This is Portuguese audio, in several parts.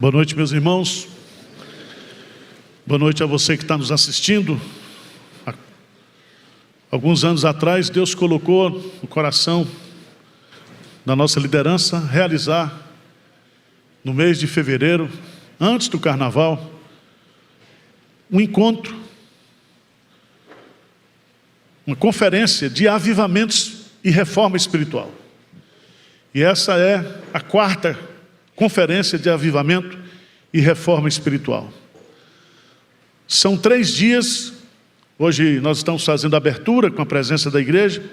Boa noite, meus irmãos. Boa noite a você que está nos assistindo. Alguns anos atrás, Deus colocou no coração da nossa liderança realizar, no mês de fevereiro, antes do carnaval, um encontro, uma conferência de avivamentos e reforma espiritual. E essa é a quarta conferência de avivamento e reforma espiritual. São 3 dias. Hoje nós estamos fazendo a abertura com a presença da igreja,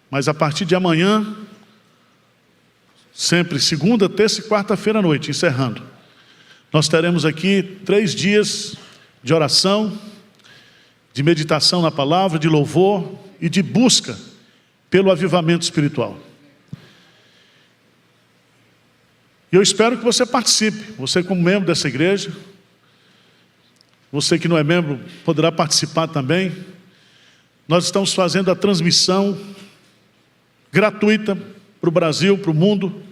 mas a partir de amanhã, sempre segunda, terça e quarta-feira à noite, encerrando, nós teremos aqui 3 dias de oração, de meditação na palavra, de louvor e de busca pelo avivamento espiritual. E eu espero que você participe, você como membro dessa igreja, você que não é membro poderá participar também. Nós estamos fazendo a transmissão gratuita para o Brasil, para o mundo.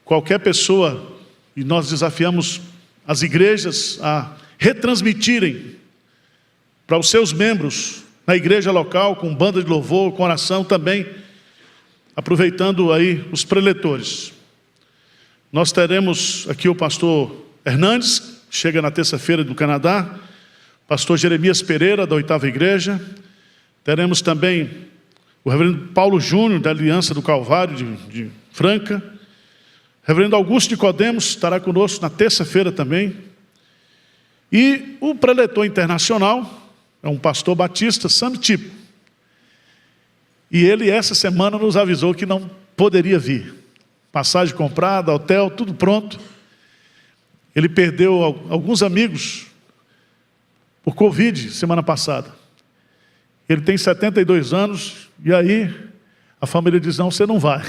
Qualquer pessoa, e nós desafiamos as igrejas a retransmitirem para os seus membros na igreja local, com banda de louvor, com oração também, aproveitando aí os preletores. Nós teremos aqui o pastor Hernandes, chega na terça-feira do Canadá, pastor Jeremias Pereira, da 8ª Igreja. Teremos também o reverendo Paulo Júnior, da Aliança do Calvário de Franca. Reverendo Augusto Nicodemos estará conosco na terça-feira também. E o preletor internacional é um pastor batista, Sam Tipo. E ele, essa semana, nos avisou que não poderia vir. Passagem comprada, hotel, tudo pronto. Ele perdeu alguns amigos por Covid semana passada. Ele tem 72 anos e aí a família diz, não, você não vai.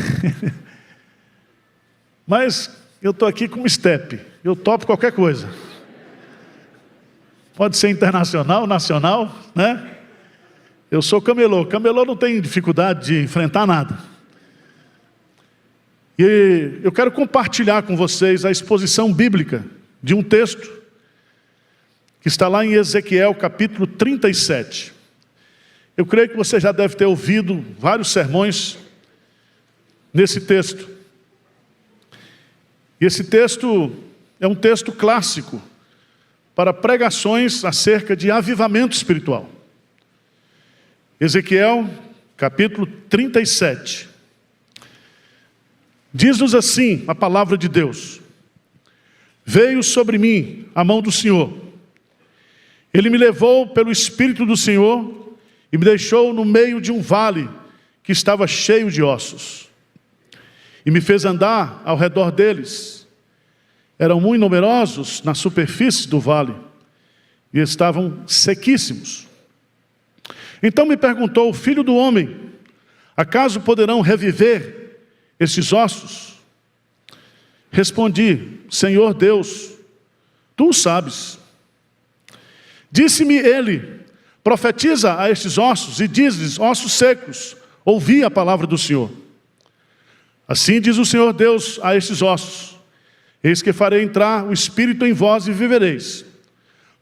Mas eu estou aqui como step, eu topo qualquer coisa. Pode ser internacional, nacional, né? Eu sou camelô. Camelô não tem dificuldade de enfrentar nada. E eu quero compartilhar com vocês a exposição bíblica de um texto que está lá em Ezequiel capítulo 37. Eu creio que você já deve ter ouvido vários sermões nesse texto. E esse texto é um texto clássico para pregações acerca de avivamento espiritual. Ezequiel capítulo 37. Diz-nos assim a palavra de Deus: veio sobre mim a mão do Senhor. Ele me levou pelo Espírito do Senhor e me deixou no meio de um vale que estava cheio de ossos. E me fez andar ao redor deles. Eram muito numerosos na superfície do vale e estavam sequíssimos. Então me perguntou: filho do homem, acaso poderão reviver estes ossos? Respondi: Senhor Deus, tu o sabes. Disse-me ele: profetiza a estes ossos e diz-lhes: ossos secos, ouvi a palavra do Senhor. Assim diz o Senhor Deus a estes ossos: eis que farei entrar o Espírito em vós e vivereis.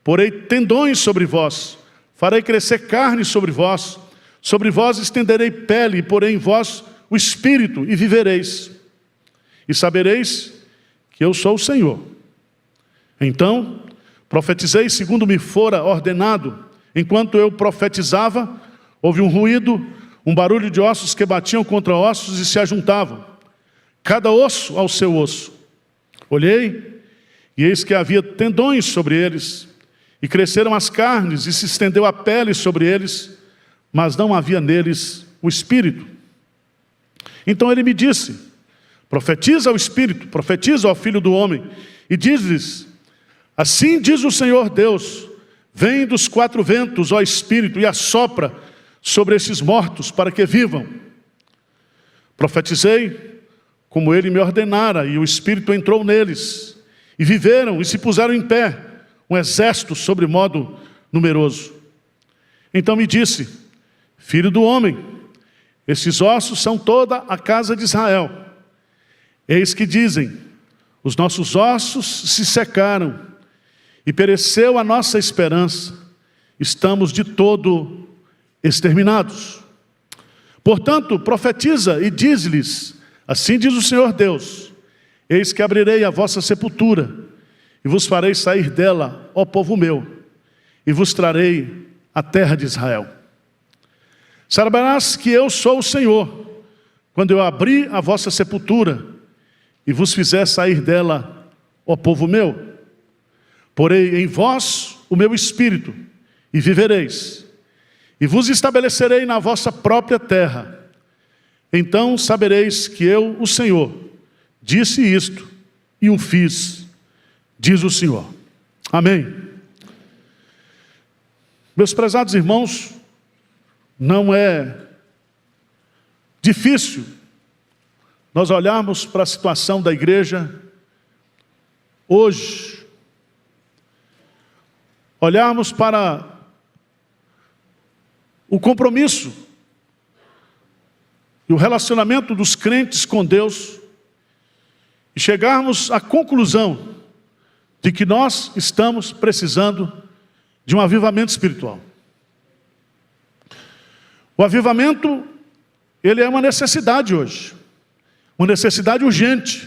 Porei tendões sobre vós, farei crescer carne sobre vós estenderei pele e porei em vós o Espírito e vivereis. E sabereis que eu sou o Senhor. Então profetizei segundo me fora ordenado. Enquanto eu profetizava, houve um ruído, um barulho de ossos que batiam contra ossos e se ajuntavam, cada osso ao seu osso. Olhei, e eis que havia tendões sobre eles, e cresceram as carnes, e se estendeu a pele sobre eles, mas não havia neles o Espírito. Então ele me disse: profetiza ao Espírito, profetiza ao Filho do Homem, e diz-lhes: assim diz o Senhor Deus, vem dos 4 ventos, ó Espírito, e assopra sobre esses mortos, para que vivam. Profetizei como ele me ordenara, e o Espírito entrou neles, e viveram, e se puseram em pé, um exército sobre modo numeroso. Então me disse: filho do homem, esses ossos são toda a casa de Israel. Eis que dizem: os nossos ossos se secaram e pereceu a nossa esperança. Estamos de todo exterminados. Portanto, profetiza e diz-lhes: assim diz o Senhor Deus, eis que abrirei a vossa sepultura, e vos farei sair dela, ó povo meu, e vos trarei a terra de Israel. Saberás que eu sou o Senhor, quando eu abrir a vossa sepultura, e vos fizer sair dela, ó povo meu. Porei em vós o meu espírito, e vivereis, e vos estabelecerei na vossa própria terra. Então sabereis que eu, o Senhor, disse isto e o fiz, diz o Senhor. Amém. Meus prezados irmãos, não é difícil nós olharmos para a situação da igreja hoje, olharmos para o compromisso e o relacionamento dos crentes com Deus e chegarmos à conclusão de que nós estamos precisando de um avivamento espiritual. O avivamento, ele é uma necessidade hoje, uma necessidade urgente,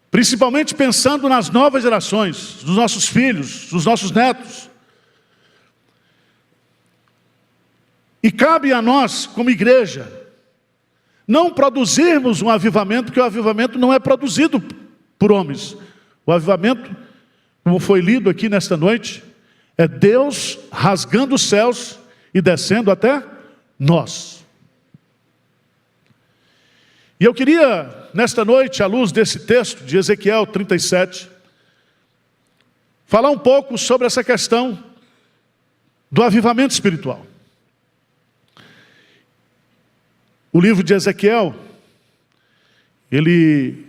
principalmente pensando nas novas gerações, dos nossos filhos, dos nossos netos. E cabe a nós, como igreja, não produzirmos um avivamento, porque o avivamento não é produzido por homens. O avivamento, como foi lido aqui nesta noite, é Deus rasgando os céus e descendo até nós. E eu queria, nesta noite, à luz desse texto de Ezequiel 37, falar um pouco sobre essa questão do avivamento espiritual. O livro de Ezequiel, ele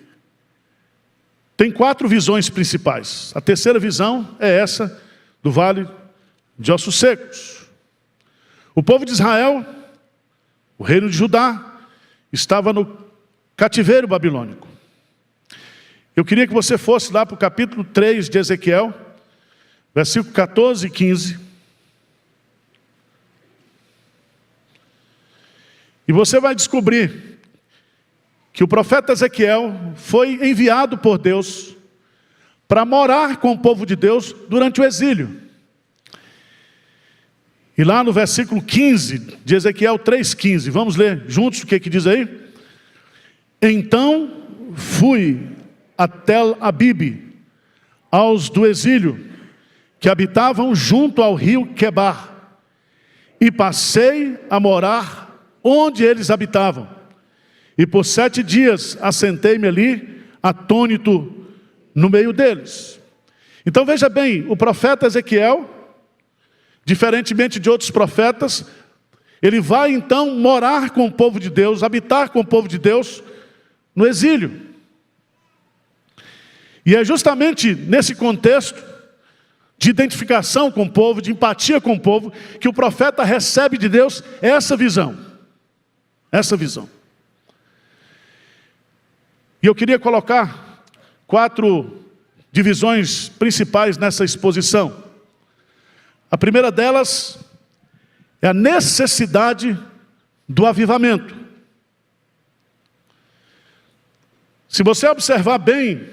tem 4 visões principais. A terceira visão é essa do vale de ossos secos. O povo de Israel, o reino de Judá, estava no cativeiro babilônico. Eu queria que você fosse lá para o capítulo 3 de Ezequiel, versículo 14 e 15. E você vai descobrir que o profeta Ezequiel foi enviado por Deus para morar com o povo de Deus durante o exílio. E lá no versículo 15 de Ezequiel 3,15, vamos ler juntos o que diz aí? Então fui a Tel Abibe, aos do exílio, que habitavam junto ao rio Quebar, e passei a morar onde eles habitavam. E por 7 dias assentei-me ali, atônito, no meio deles. Então veja bem, o profeta Ezequiel, diferentemente de outros profetas, ele vai então morar com o povo de Deus, habitar com o povo de Deus no exílio. E é justamente nesse contexto de identificação com o povo, de empatia com o povo, que o profeta recebe de Deus essa visão. Essa visão. E eu queria colocar 4 divisões principais nessa exposição. A primeira delas é a necessidade do avivamento. Se você observar bem,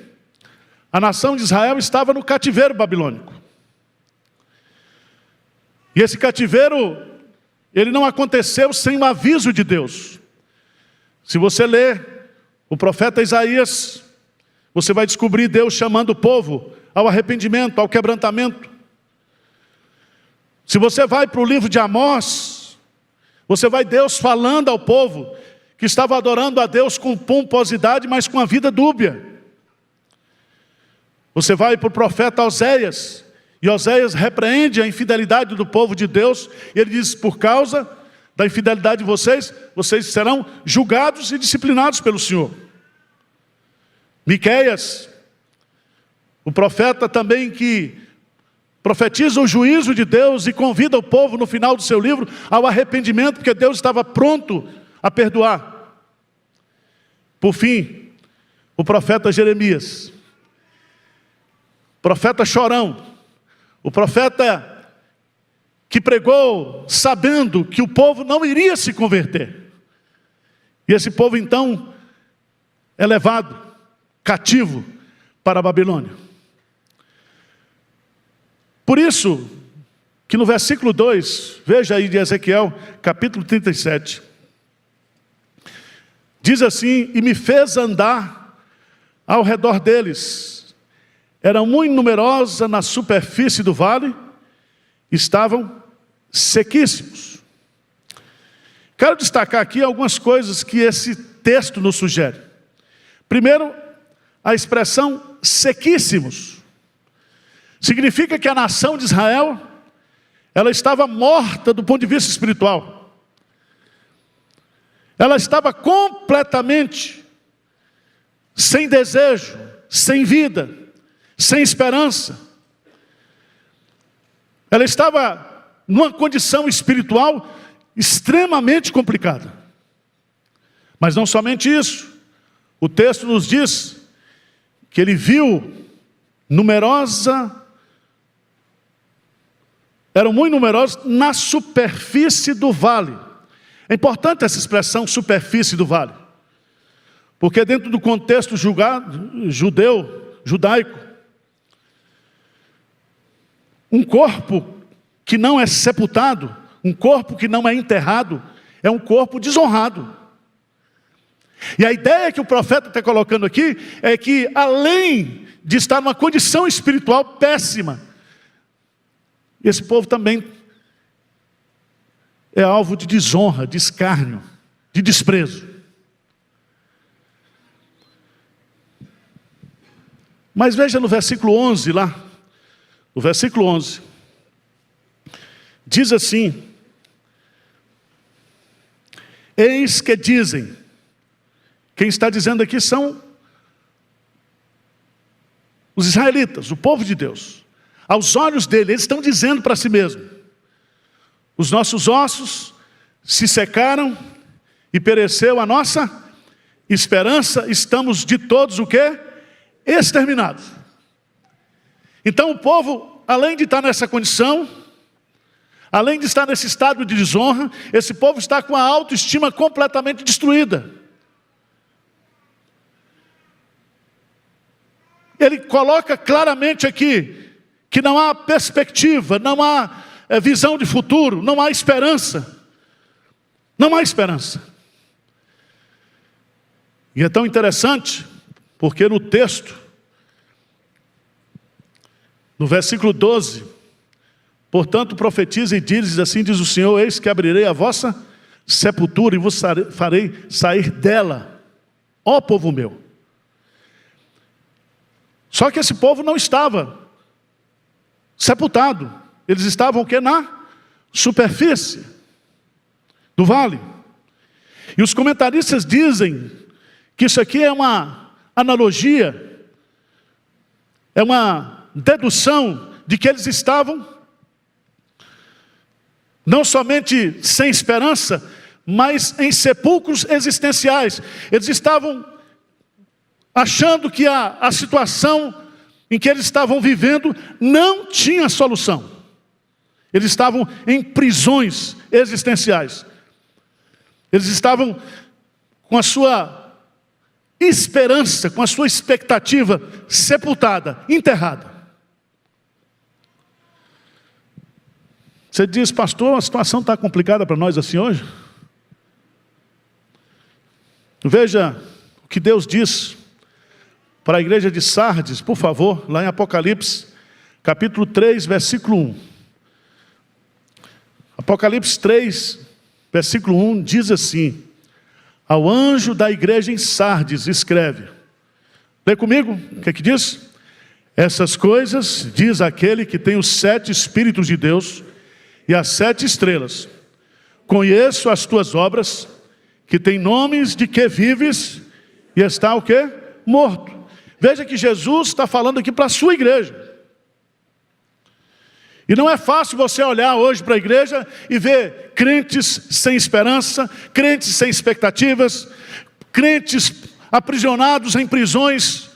a nação de Israel estava no cativeiro babilônico. E esse cativeiro, ele não aconteceu sem um aviso de Deus. Se você ler o profeta Isaías, você vai descobrir Deus chamando o povo ao arrependimento, ao quebrantamento. Se você vai para o livro de Amós, você vai Deus falando ao povo que estava adorando a Deus com pomposidade, mas com a vida dúbia. Você vai para o profeta Oséias, e Oséias repreende a infidelidade do povo de Deus, e ele diz: por causa da infidelidade de vocês, vocês serão julgados e disciplinados pelo Senhor. Miqueias, o profeta também que profetiza o juízo de Deus e convida o povo no final do seu livro ao arrependimento, porque Deus estava pronto a perdoar. Por fim, o profeta Jeremias, profeta chorão, o profeta que pregou sabendo que o povo não iria se converter. E esse povo então é levado cativo para a Babilônia. Por isso que no versículo 2, veja aí de Ezequiel, capítulo 37, diz assim: e me fez andar ao redor deles. Era muito numerosa na superfície do vale, estavam sequíssimos. Quero destacar aqui algumas coisas que esse texto nos sugere. Primeiro, a expressão sequíssimos. Significa que a nação de Israel, ela estava morta do ponto de vista espiritual. Ela estava completamente sem desejo, sem vida, sem esperança. Ela estava numa condição espiritual extremamente complicada. Mas não somente isso. O texto nos diz que ele viu eram muito numerosos na superfície do vale. É importante essa expressão, superfície do vale, porque dentro do contexto judaico, um corpo que não é sepultado, um corpo que não é enterrado, é um corpo desonrado. E a ideia que o profeta está colocando aqui é que, além de estar numa condição espiritual péssima, esse povo também é alvo de desonra, de escárnio, de desprezo. Mas veja no versículo 11 lá, no versículo 11, diz assim: eis que dizem, quem está dizendo aqui são os israelitas, o povo de Deus. Aos olhos dele, eles estão dizendo para si mesmos: os nossos ossos se secaram e pereceu a nossa esperança, estamos de todos o quê? Exterminados. Então o povo, além de estar nessa condição, além de estar nesse estado de desonra, esse povo está com a autoestima completamente destruída. Ele coloca claramente aqui que não há perspectiva, não há visão de futuro, não há esperança. Não há esperança. E é tão interessante, porque no texto, no versículo 12, portanto profetiza e diz assim, diz o Senhor: eis que abrirei a vossa sepultura e vos farei sair dela, ó povo meu. Só que esse povo não estava sepultado. Eles estavam o quê? Na superfície do vale. E os comentaristas dizem que isso aqui é uma analogia, é uma dedução de que eles estavam não somente sem esperança, mas em sepulcros existenciais. Eles estavam achando que a situação em que eles estavam vivendo não tinha solução. Eles estavam em prisões existenciais. Eles estavam com a sua esperança, com a sua expectativa sepultada, enterrada. Você diz: pastor, a situação está complicada para nós assim hoje? Veja o que Deus diz para a igreja de Sardes, por favor, lá em Apocalipse, capítulo 3, versículo 1. Apocalipse 3, versículo 1, diz assim: ao anjo da igreja em Sardes escreve. Lê comigo, o que é que diz? Essas coisas diz aquele que tem os 7 Espíritos de Deus e as 7 estrelas. Conheço as tuas obras, que tem nomes de que vives e está o quê? Morto. Veja que Jesus está falando aqui para a sua igreja. E não é fácil você olhar hoje para a igreja e ver crentes sem esperança, crentes sem expectativas, crentes aprisionados em prisões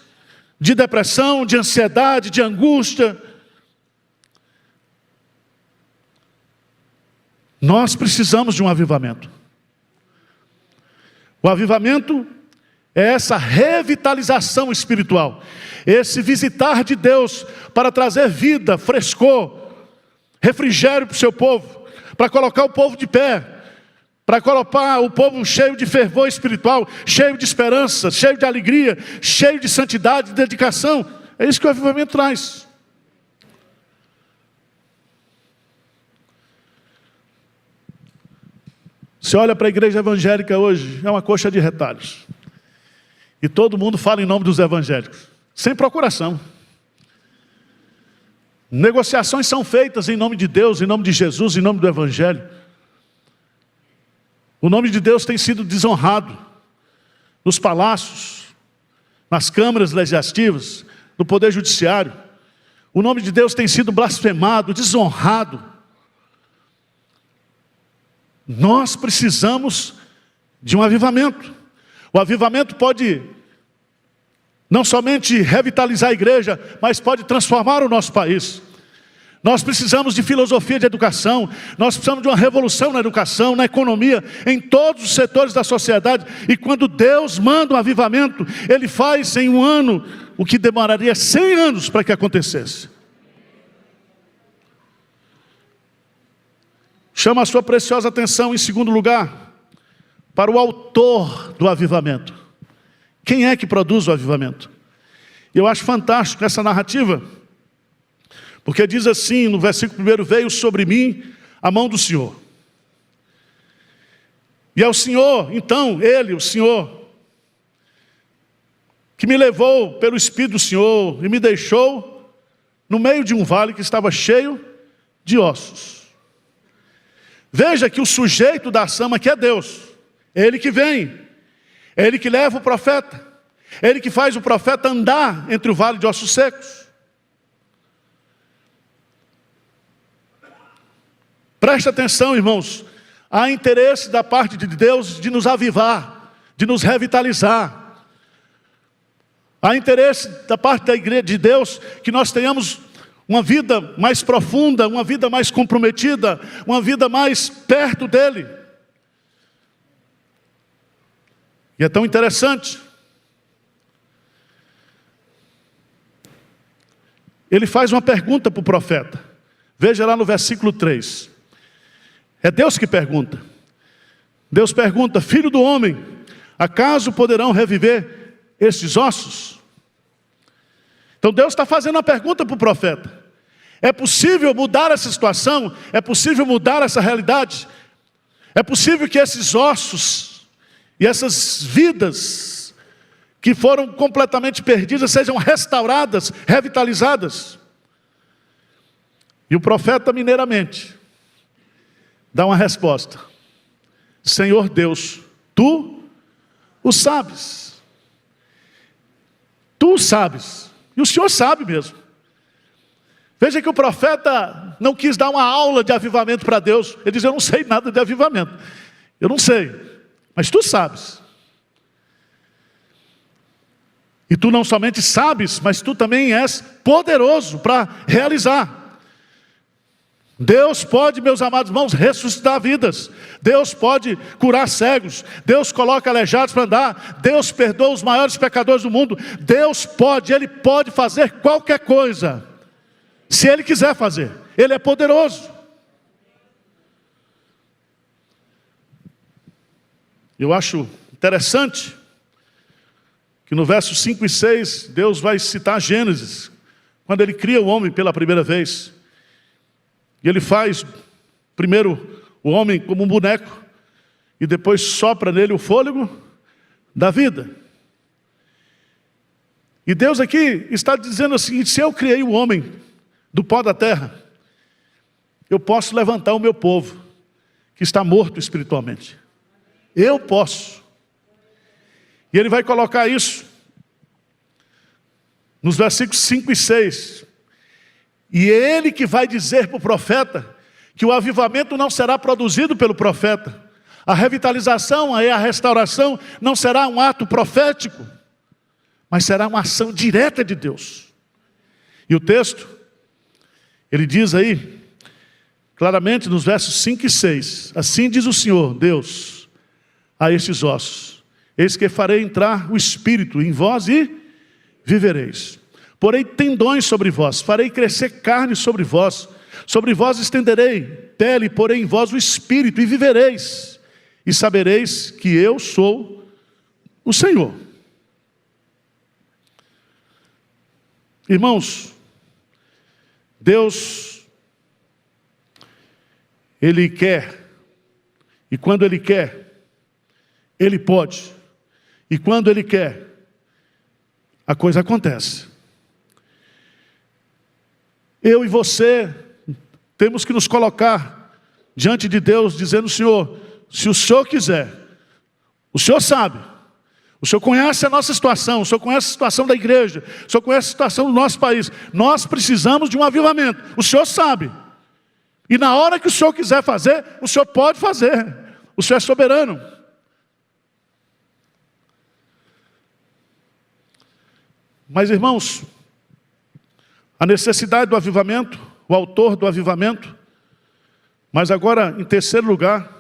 de depressão, de ansiedade, de angústia. Nós precisamos de um avivamento. O avivamento é essa revitalização espiritual, esse visitar de Deus para trazer vida, frescor, refrigério para o seu povo, para colocar o povo de pé, para colocar o povo cheio de fervor espiritual, cheio de esperança, cheio de alegria, cheio de santidade, de dedicação. É isso que o avivamento traz. Você olha para a igreja evangélica hoje, é uma coxa de retalhos. E todo mundo fala em nome dos evangélicos, sem procuração. Negociações são feitas em nome de Deus, em nome de Jesus, em nome do Evangelho. O nome de Deus tem sido desonrado nos palácios, nas câmaras legislativas, no poder judiciário. O nome de Deus tem sido blasfemado, desonrado. Nós precisamos de um avivamento. O avivamento pode não somente revitalizar a igreja, mas pode transformar o nosso país. Nós precisamos de filosofia de educação, nós precisamos de uma revolução na educação, na economia, em todos os setores da sociedade. E quando Deus manda um avivamento, Ele faz em um ano o que demoraria 100 anos para que acontecesse. Chama a sua preciosa atenção, em segundo lugar, para o autor do avivamento. Quem é que produz o avivamento? Eu acho fantástico essa narrativa, porque diz assim, no versículo 1, veio sobre mim a mão do Senhor. E é o Senhor, então, Ele, o Senhor, que me levou pelo Espírito do Senhor e me deixou no meio de um vale que estava cheio de ossos. Veja que o sujeito da ação aqui é Deus. É Ele que vem, é Ele que leva o profeta, é Ele que faz o profeta andar entre o vale de ossos secos. Preste atenção, irmãos, há interesse da parte de Deus de nos avivar, de nos revitalizar. Há interesse da parte da igreja de Deus que nós tenhamos uma vida mais profunda, uma vida mais comprometida, uma vida mais perto dEle. E é tão interessante. Ele faz uma pergunta para o profeta. Veja lá no versículo 3. É Deus que pergunta. Deus pergunta: filho do homem, acaso poderão reviver estes ossos? Então Deus está fazendo uma pergunta para o profeta. É possível mudar essa situação? É possível mudar essa realidade? É possível que esses ossos e essas vidas que foram completamente perdidas sejam restauradas, revitalizadas? E o profeta mineiramente dá uma resposta: Senhor Deus, Tu o sabes. Tu o sabes. E o Senhor sabe mesmo. Veja que o profeta não quis dar uma aula de avivamento para Deus. Ele diz: eu não sei nada de avivamento. Eu não sei, mas Tu sabes. E Tu não somente sabes, mas Tu também és poderoso para realizar. Deus pode, meus amados irmãos, ressuscitar vidas. Deus pode curar cegos. Deus coloca aleijados para andar. Deus perdoa os maiores pecadores do mundo. Deus pode, Ele pode fazer qualquer coisa, se Ele quiser fazer. Ele é poderoso. Eu acho interessante que no versos 5 e 6, Deus vai citar Gênesis, quando Ele cria o homem pela primeira vez. E Ele faz primeiro o homem como um boneco, e depois sopra nele o fôlego da vida. E Deus aqui está dizendo assim: se eu criei o homem do pó da terra, eu posso levantar o meu povo, que está morto espiritualmente. Eu posso. E Ele vai colocar isso nos versículos 5 e 6. E Ele que vai dizer para o profeta que o avivamento não será produzido pelo profeta. A revitalização, a restauração não será um ato profético, mas será uma ação direta de Deus. E o texto, ele diz aí, claramente nos versos 5 e 6, assim diz o Senhor, Deus, a estes ossos, eis que farei entrar o Espírito em vós e vivereis. Porei tendões sobre vós, farei crescer carne sobre vós estenderei pele, porei em vós o Espírito e vivereis, e sabereis que eu sou o Senhor. Irmãos, Deus, Ele quer, e quando Ele quer, Ele pode, e quando Ele quer, a coisa acontece. Eu e você temos que nos colocar diante de Deus, dizendo: Senhor, se o Senhor quiser, o Senhor sabe, o Senhor conhece a nossa situação, o Senhor conhece a situação da igreja, o Senhor conhece a situação do nosso país, nós precisamos de um avivamento, o Senhor sabe, e na hora que o Senhor quiser fazer, o Senhor pode fazer, o Senhor é soberano. Mas irmãos, a necessidade do avivamento, o autor do avivamento, mas agora, em terceiro lugar,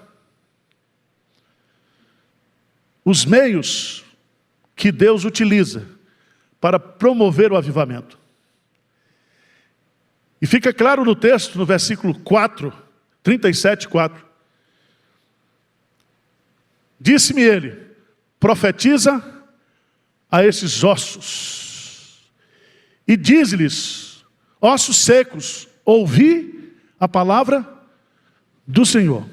os meios que Deus utiliza para promover o avivamento. E fica claro no texto, no versículo 4, 37:4. Disse-me ele: profetiza a esses ossos, e diz-lhes: ossos secos, ouvi a palavra do Senhor.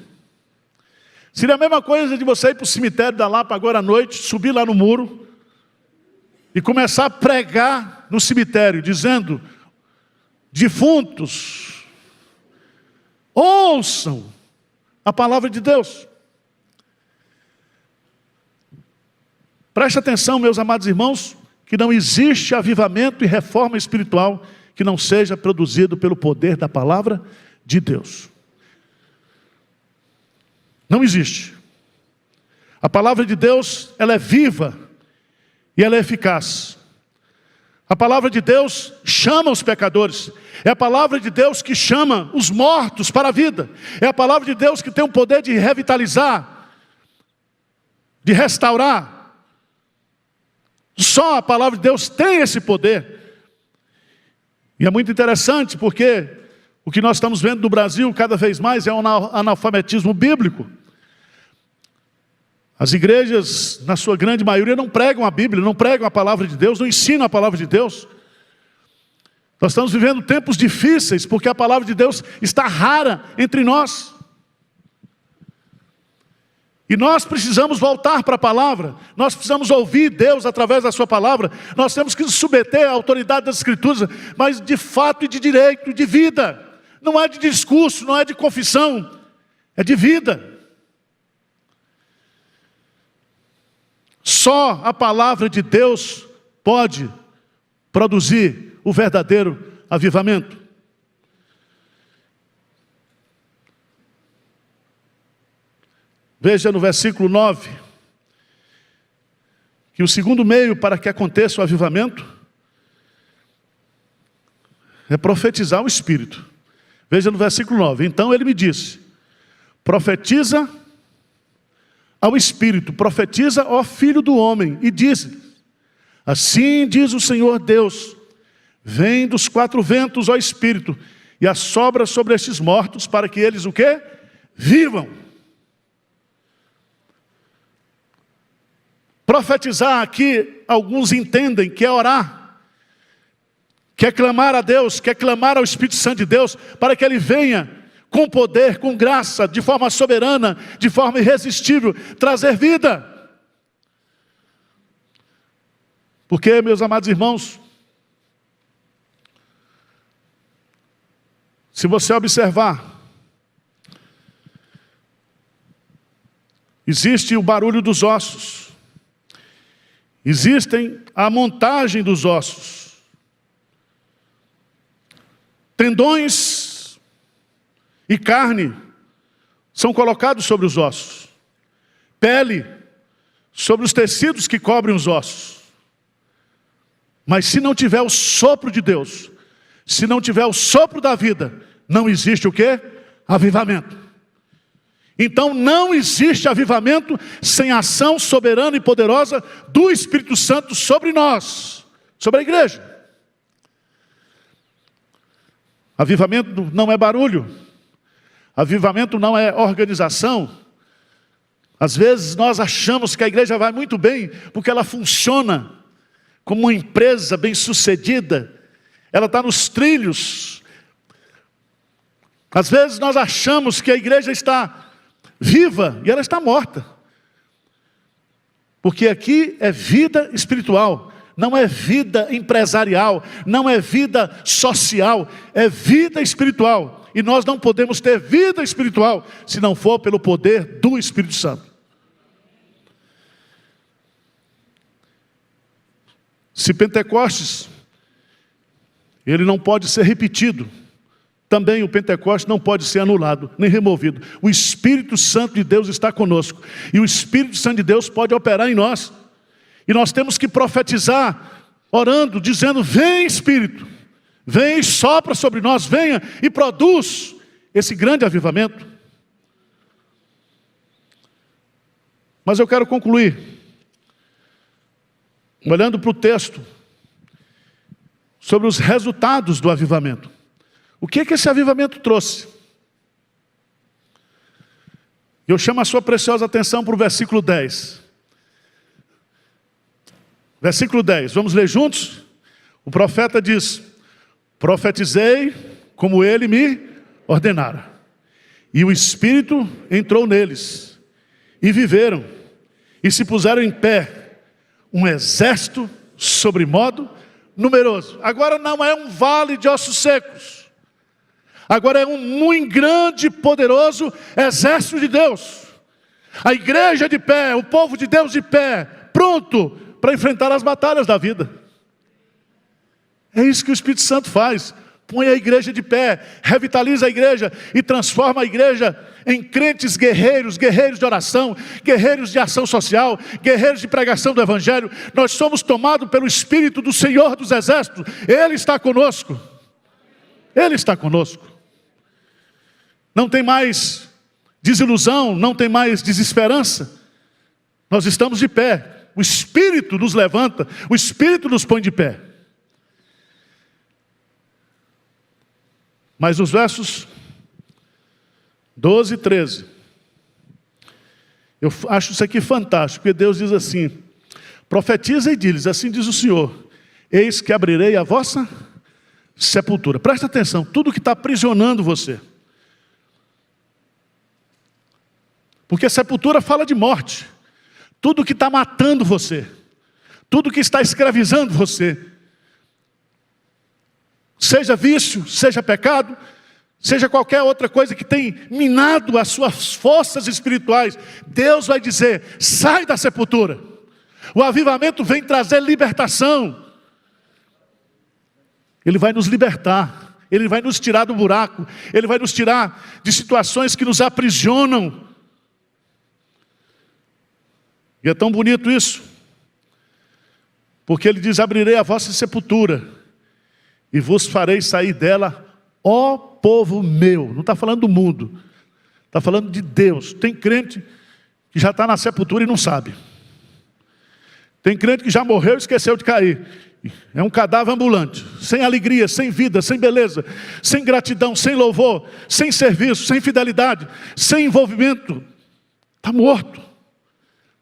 Seria a mesma coisa de você ir para o cemitério da Lapa agora à noite, subir lá no muro e começar a pregar no cemitério, dizendo: defuntos, ouçam a palavra de Deus. Preste atenção, meus amados irmãos, que não existe avivamento e reforma espiritual que não seja produzido pelo poder da palavra de Deus. Não existe. A palavra de Deus, ela é viva e ela é eficaz. A palavra de Deus chama os pecadores. É a palavra de Deus que chama os mortos para a vida. É a palavra de Deus que tem o poder de revitalizar, de restaurar. Só a palavra de Deus tem esse poder. E é muito interessante porque o que nós estamos vendo no Brasil cada vez mais é um analfabetismo bíblico. As igrejas, na sua grande maioria, não pregam a Bíblia, não pregam a palavra de Deus, não ensinam a palavra de Deus. Nós estamos vivendo tempos difíceis porque a palavra de Deus está rara entre nós. E nós precisamos voltar para a palavra, nós precisamos ouvir Deus através da sua palavra, nós temos que nos submeter à autoridade das Escrituras, mas de fato e de direito, de vida. Não é de discurso, não é de confissão, é de vida. Só a palavra de Deus pode produzir o verdadeiro avivamento. Veja no versículo 9, que o segundo meio para que aconteça o avivamento é profetizar o Espírito. Veja no versículo 9, então ele me disse: profetiza ao Espírito, profetiza, ó Filho do homem, e diz: assim diz o Senhor Deus, vem dos quatro ventos, ó Espírito, e assopra sobre estes mortos, para que eles o quê? Vivam. Profetizar aqui, alguns entendem que é orar, que é clamar a Deus, que é clamar ao Espírito Santo de Deus, para que Ele venha com poder, com graça, de forma soberana, de forma irresistível, trazer vida. Porque, meus amados irmãos, se você observar, existe o barulho dos ossos, existem a montagem dos ossos, tendões e carne são colocados sobre os ossos. pele, sobre os tecidos que cobrem os ossos. Mas se não tiver o sopro de Deus, se não tiver o sopro da vida, não existe o quê? Avivamento. Então não existe avivamento sem a ação soberana e poderosa do Espírito Santo sobre nós, sobre a igreja. Avivamento não é barulho. Avivamento não é organização. Às vezes nós achamos que a igreja vai muito bem porque ela funciona como uma empresa bem-sucedida. Ela está nos trilhos. Às vezes nós achamos que a igreja está viva e ela está morta. Porque aqui é vida espiritual, não é vida empresarial, não é vida social, é vida espiritual. E nós não podemos ter vida espiritual se não for pelo poder do Espírito Santo. Se Pentecostes, ele não pode ser repetido, também o Pentecostes não pode ser anulado, nem removido. O Espírito Santo de Deus está conosco. E o Espírito Santo de Deus pode operar em nós. E nós temos que profetizar, orando, dizendo: vem Espírito, vem e sopra sobre nós, venha e produz esse grande avivamento. Mas eu quero concluir, olhando para o texto, sobre os resultados do avivamento. O que esse avivamento trouxe? Eu chamo a sua preciosa atenção para o versículo 10. Versículo 10, vamos ler juntos? O profeta diz: profetizei como ele me ordenara. E o Espírito entrou neles, e viveram, e se puseram em pé, um exército sobremodo numeroso. Agora não é um vale de ossos secos. Agora é um muito grande e poderoso exército de Deus. A igreja de pé, o povo de Deus de pé, pronto para enfrentar as batalhas da vida. É isso que o Espírito Santo faz. Põe a igreja de pé, revitaliza a igreja e transforma a igreja em crentes guerreiros, guerreiros de oração, guerreiros de ação social, guerreiros de pregação do Evangelho. Nós somos tomados pelo Espírito do Senhor dos Exércitos. Ele está conosco. Ele está conosco. Não tem mais desilusão, não tem mais desesperança. Nós estamos de pé. O Espírito nos levanta, o Espírito nos põe de pé. Mas nos versos 12 e 13, eu acho isso aqui fantástico, porque Deus diz assim: profetiza e diz, assim diz o Senhor, eis que abrirei a vossa sepultura. Presta atenção, tudo que está aprisionando você. Porque sepultura fala de morte. Tudo que está matando você, tudo que está escravizando você, seja vício, seja pecado, seja qualquer outra coisa que tem minado as suas forças espirituais, Deus vai dizer: sai da sepultura. O avivamento vem trazer libertação. Ele vai nos libertar, Ele vai nos tirar do buraco, Ele vai nos tirar de situações que nos aprisionam. E é tão bonito isso, porque Ele diz: abrirei a vossa sepultura e vos farei sair dela, ó povo meu. Não está falando do mundo, está falando de Deus. Tem crente que já está na sepultura e não sabe. Tem crente que já morreu e esqueceu de cair. É um cadáver ambulante, sem alegria, sem vida, sem beleza, sem gratidão, sem louvor, sem serviço, sem fidelidade, sem envolvimento. Está morto.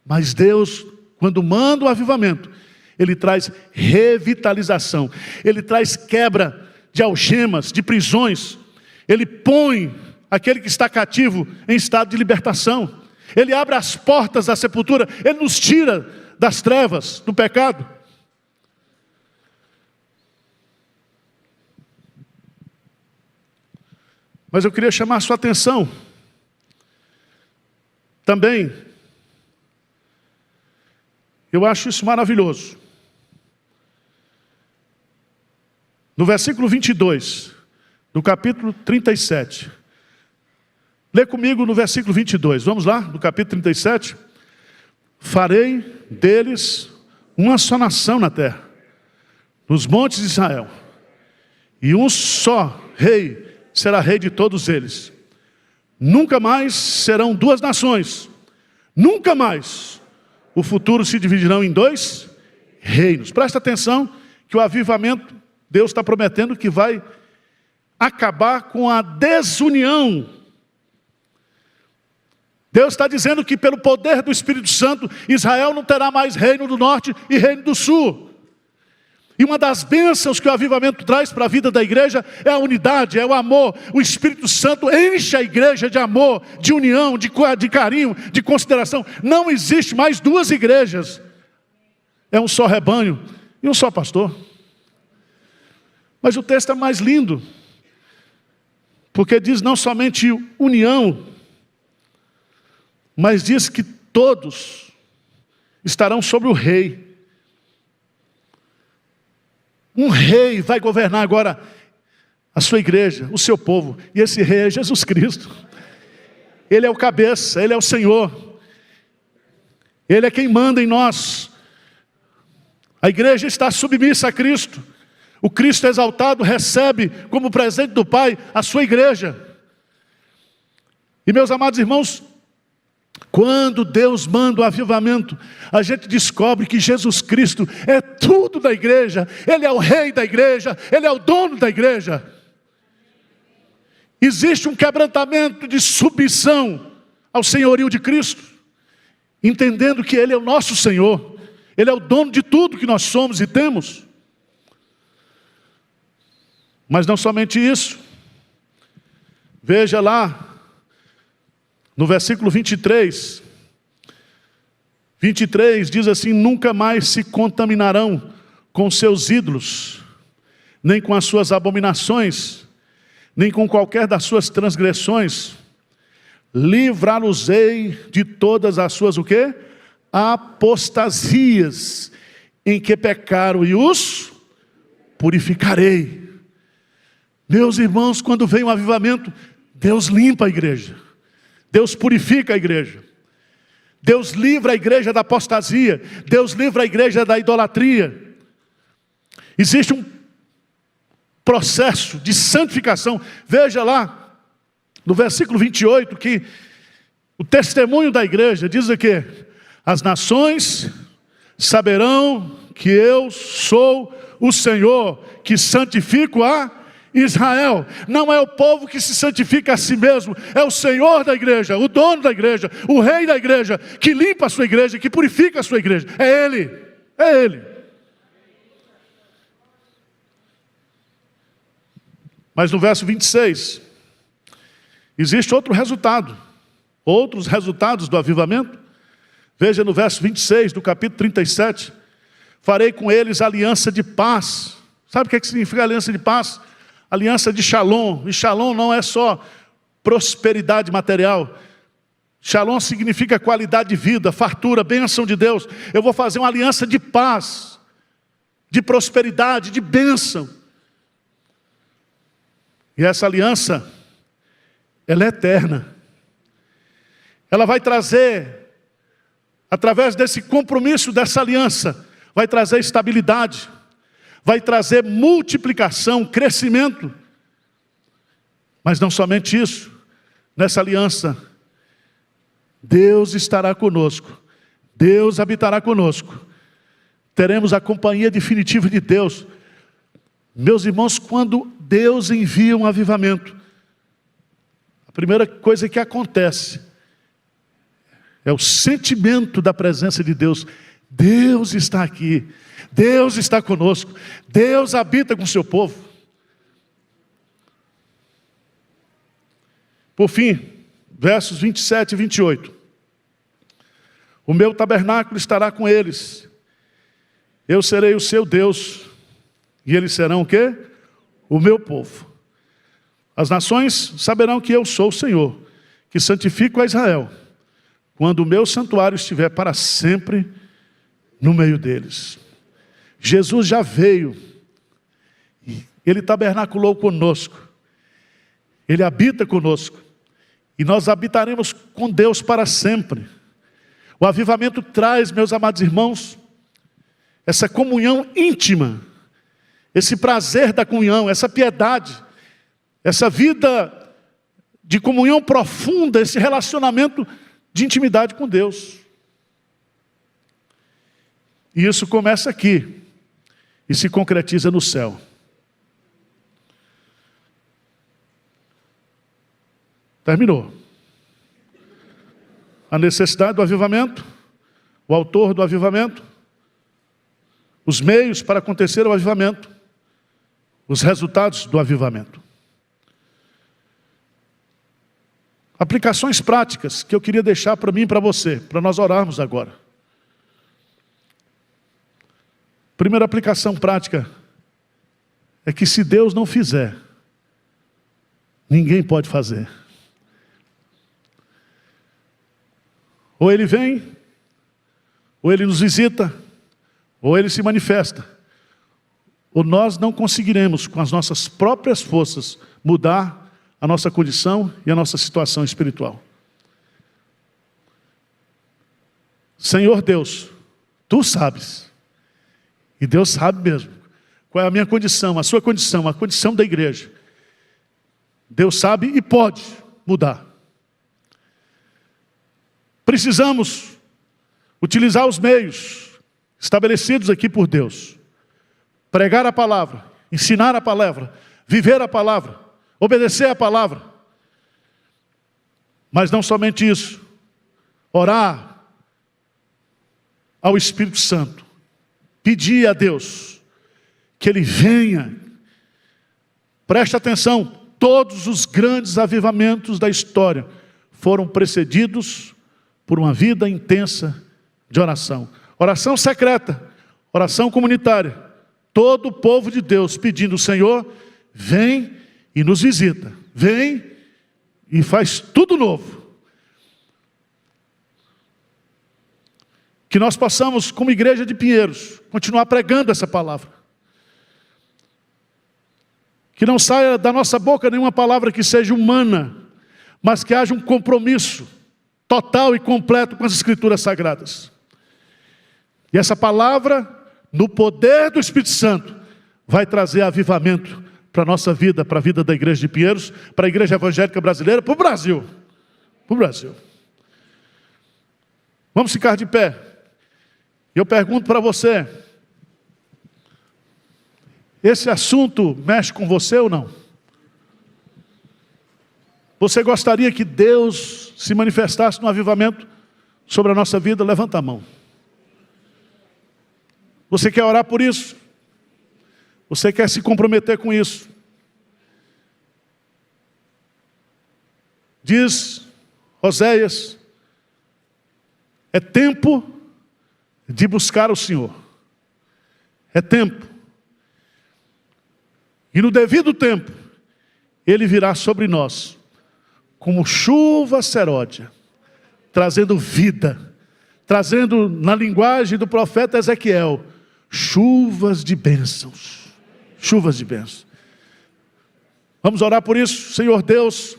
Mas Deus, quando manda o avivamento, Ele traz revitalização. Ele traz quebra de algemas, de prisões. Ele põe aquele que está cativo em estado de libertação. Ele abre as portas da sepultura. Ele nos tira das trevas, do pecado. Mas eu queria chamar a sua atenção também. Eu acho isso maravilhoso. No versículo 22, do capítulo 37. Lê comigo no versículo 22. Vamos lá, no capítulo 37. farei deles uma só nação na terra, nos montes de Israel, e um só rei será rei de todos eles. Nunca mais serão duas nações, nunca mais o futuro se dividirão em dois reinos. Presta atenção que o avivamento, Deus está prometendo que vai acabar com a desunião. Deus está dizendo que pelo poder do Espírito Santo, Israel não terá mais reino do norte e reino do sul. E uma das bênçãos que o avivamento traz para a vida da igreja é a unidade, é o amor. O Espírito Santo enche a igreja de amor, de união, de carinho, de consideração. Não existe mais duas igrejas. É um só rebanho e um só pastor. Mas o texto é mais lindo, porque diz não somente união, mas diz que todos estarão sobre o rei. Um rei vai governar agora a sua igreja, o seu povo. E esse rei é Jesus Cristo. Ele é o cabeça, Ele é o Senhor. Ele é quem manda em nós. A igreja está submissa a Cristo. O Cristo exaltado recebe como presente do Pai a sua igreja. E meus amados irmãos, quando Deus manda o avivamento, a gente descobre que Jesus Cristo é tudo da igreja. Ele é o rei da igreja, Ele é o dono da igreja. Existe um quebrantamento de submissão ao senhorio de Cristo, entendendo que Ele é o nosso Senhor, Ele é o dono de tudo que nós somos e temos. Mas não somente isso. Veja lá, no versículo 23 diz assim: nunca mais se contaminarão com seus ídolos, nem com as suas abominações, nem com qualquer das suas transgressões. Livrá-los-ei de todas as suas, o quê? Apostasias, em que pecaram, e os purificarei. Meus irmãos, quando vem um avivamento, Deus limpa a igreja. Deus purifica a igreja. Deus livra a igreja da apostasia. Deus livra a igreja da idolatria. Existe um processo de santificação. Veja lá, no versículo 28, que o testemunho da igreja diz o quê? As nações saberão que eu sou o Senhor, que santifico a Israel. Não é o povo que se santifica a si mesmo, é o Senhor da igreja, o dono da igreja, o rei da igreja, que limpa a sua igreja, que purifica a sua igreja. É Ele, é Ele. Mas no verso 26, existe outro resultado, outros resultados do avivamento. Veja no verso 26 do capítulo 37, farei com eles aliança de paz. Sabe o que significa aliança de paz? Aliança de Shalom. E Shalom não é só prosperidade material. Shalom significa qualidade de vida, fartura, bênção de Deus. Eu vou fazer uma aliança de paz, de prosperidade, de bênção. E essa aliança, ela é eterna. Ela vai trazer, através desse compromisso, dessa aliança, vai trazer estabilidade, vai trazer multiplicação, crescimento. Mas não somente isso. Nessa aliança, Deus estará conosco. Deus habitará conosco. Teremos a companhia definitiva de Deus. Meus irmãos, quando Deus envia um avivamento, a primeira coisa que acontece é o sentimento da presença de Deus. Deus está aqui. Deus está conosco. Deus habita com o seu povo. Por fim, versos 27 e 28. O meu tabernáculo estará com eles. Eu serei o seu Deus. E eles serão o quê? O meu povo. As nações saberão que eu sou o Senhor, que santifico a Israel, quando o meu santuário estiver para sempre no meio deles. Jesus já veio, Ele tabernaculou conosco, Ele habita conosco, e nós habitaremos com Deus para sempre. O avivamento traz, meus amados irmãos, essa comunhão íntima, esse prazer da comunhão, essa piedade, essa vida de comunhão profunda, esse relacionamento de intimidade com Deus. E isso começa aqui e se concretiza no céu. Terminou. A necessidade do avivamento, o autor do avivamento, os meios para acontecer o avivamento, os resultados do avivamento. Aplicações práticas que eu queria deixar para mim e para você, para nós orarmos agora. Primeira aplicação prática é que se Deus não fizer, ninguém pode fazer. Ou Ele vem, ou Ele nos visita, ou Ele se manifesta. Ou nós não conseguiremos, com as nossas próprias forças, mudar a nossa condição e a nossa situação espiritual. Senhor Deus, Tu sabes, e Deus sabe mesmo, qual é a minha condição, a sua condição, a condição da igreja. Deus sabe e pode mudar. Precisamos utilizar os meios estabelecidos aqui por Deus. Pregar a palavra, ensinar a palavra, viver a palavra, obedecer a palavra. Mas não somente isso. Orar ao Espírito Santo. Pedir a Deus que Ele venha. Preste atenção, todos os grandes avivamentos da história foram precedidos por uma vida intensa de oração. Oração secreta, oração comunitária. Todo o povo de Deus pedindo: Senhor, vem e nos visita. Vem e faz tudo novo. Que nós possamos, como igreja de Pinheiros, continuar pregando essa palavra. Que não saia da nossa boca nenhuma palavra que seja humana, mas que haja um compromisso total e completo com as Escrituras Sagradas. E essa palavra, no poder do Espírito Santo, vai trazer avivamento para a nossa vida, para a vida da igreja de Pinheiros, para a igreja evangélica brasileira, para o Brasil. Para o Brasil. Vamos ficar de pé. Eu pergunto para você, esse assunto mexe com você ou não? Você gostaria que Deus se manifestasse no avivamento sobre a nossa vida? Levanta a mão. Você quer orar por isso? Você quer se comprometer com isso? Diz Oséias, é tempo de buscar o Senhor. É tempo. E no devido tempo, Ele virá sobre nós, como chuva seródia, trazendo vida, trazendo na linguagem do profeta Ezequiel, chuvas de bênçãos. Chuvas de bênçãos. Vamos orar por isso, Senhor Deus.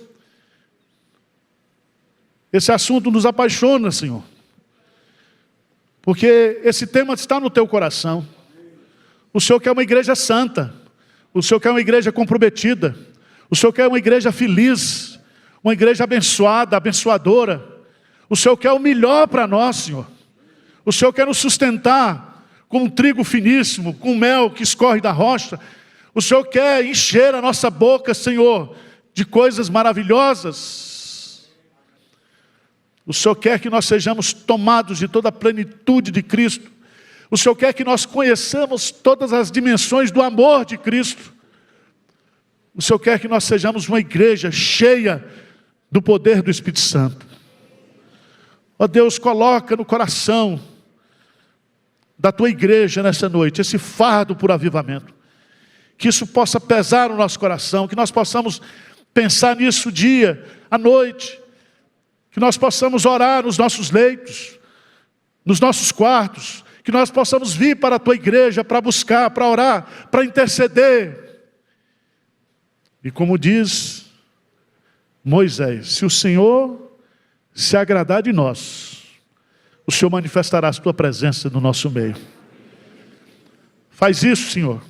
Esse assunto nos apaixona, Senhor. Porque esse tema está no teu coração. O Senhor quer uma igreja santa. O Senhor quer uma igreja comprometida. O Senhor quer uma igreja feliz. Uma igreja abençoada, abençoadora. O Senhor quer o melhor para nós, Senhor. O Senhor quer nos sustentar com um trigo finíssimo, com mel que escorre da rocha. O Senhor quer encher a nossa boca, Senhor, de coisas maravilhosas. O Senhor quer que nós sejamos tomados de toda a plenitude de Cristo. O Senhor quer que nós conheçamos todas as dimensões do amor de Cristo. O Senhor quer que nós sejamos uma igreja cheia do poder do Espírito Santo. Ó Deus, coloca no coração da tua igreja nessa noite esse fardo por avivamento. Que isso possa pesar no nosso coração, que nós possamos pensar nisso dia, à noite. Que nós possamos orar nos nossos leitos, nos nossos quartos, que nós possamos vir para a tua igreja para buscar, para orar, para interceder. E como diz Moisés, se o Senhor se agradar de nós, o Senhor manifestará a tua presença no nosso meio. Faz isso, Senhor,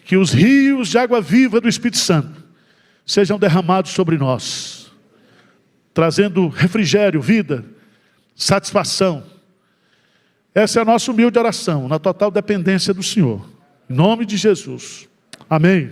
que os rios de água viva do Espírito Santo sejam derramados sobre nós, trazendo refrigério, vida, satisfação. Essa é a nossa humilde oração, na total dependência do Senhor. Em nome de Jesus. Amém.